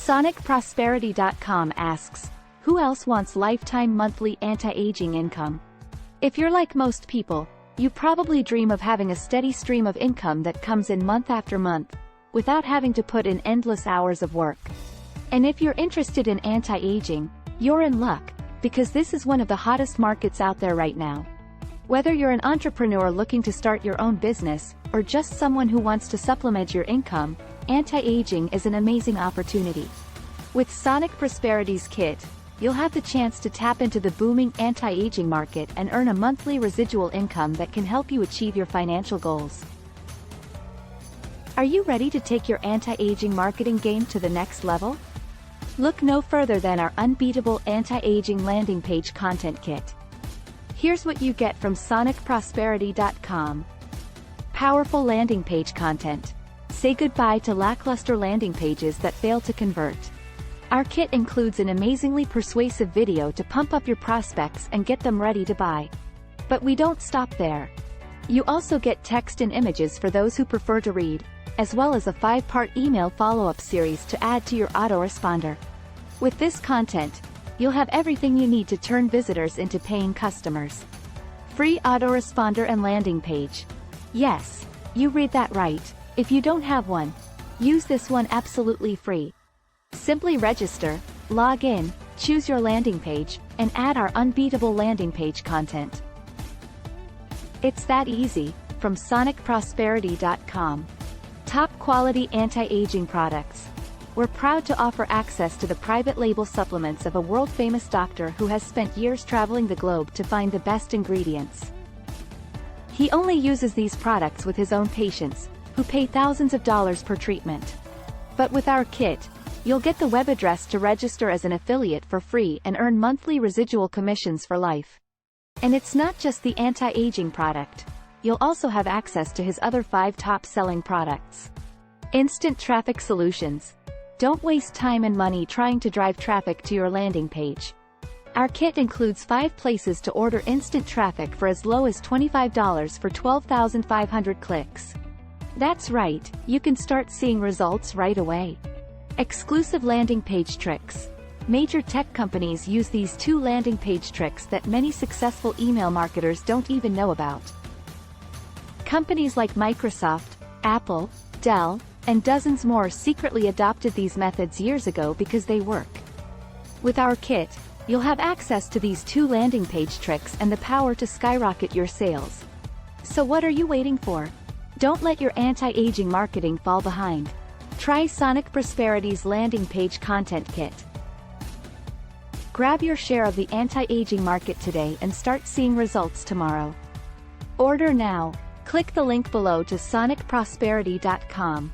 SonicProsperity.com asks, who else wants lifetime monthly anti-aging income? If you're like most people, you probably dream of having a steady stream of income that comes in month after month, without having to put in endless hours of work. And if you're interested in anti-aging, you're in luck, because this is one of the hottest markets out there right now. Whether you're an entrepreneur looking to start your own business, or just someone who wants to supplement your income, anti-aging is an amazing opportunity. With Sonic Prosperity's kit, you'll have the chance to tap into the booming anti-aging market and earn a monthly residual income that can help you achieve your financial goals. Are you ready to take your anti-aging marketing game to the next level? Look no further than our unbeatable anti-aging landing page content kit. Here's what you get from SonicProsperity.com. Powerful landing page content. Say goodbye to lackluster landing pages that fail to convert. Our kit includes an amazingly persuasive video to pump up your prospects and get them ready to buy. But we don't stop there. You also get text and images for those who prefer to read, as well as a 5-part email follow-up series to add to your autoresponder. With this content, you'll have everything you need to turn visitors into paying customers. Free autoresponder and landing page. Yes, you read that right. If you don't have one, use this one absolutely free. Simply register, log in, choose your landing page, and add our unbeatable landing page content. It's that easy, from SonicProsperity.com. Top quality anti-aging products. We're proud to offer access to the private label supplements of a world-famous doctor who has spent years traveling the globe to find the best ingredients. He only uses these products with his own patients, who pay thousands of dollars per treatment. But with our kit, you'll get the web address to register as an affiliate for free and earn monthly residual commissions for life. And it's not just the anti-aging product. You'll also have access to his other 5 top-selling products. Instant traffic solutions. Don't waste time and money trying to drive traffic to your landing page. Our kit includes 5 places to order instant traffic for as low as $25 for 12,500 clicks. That's right, you can start seeing results right away. Exclusive landing page tricks. Major tech companies use these 2 landing page tricks that many successful email marketers don't even know about. Companies like Microsoft, Apple, Dell, and dozens more secretly adopted these methods years ago because they work. With our kit, you'll have access to these 2 landing page tricks and the power to skyrocket your sales. So what are you waiting for? Don't let your anti-aging marketing fall behind. Try Sonic Prosperity's landing page content kit. Grab your share of the anti-aging market today and start seeing results tomorrow. Order now. Click the link below to SonicProsperity.com.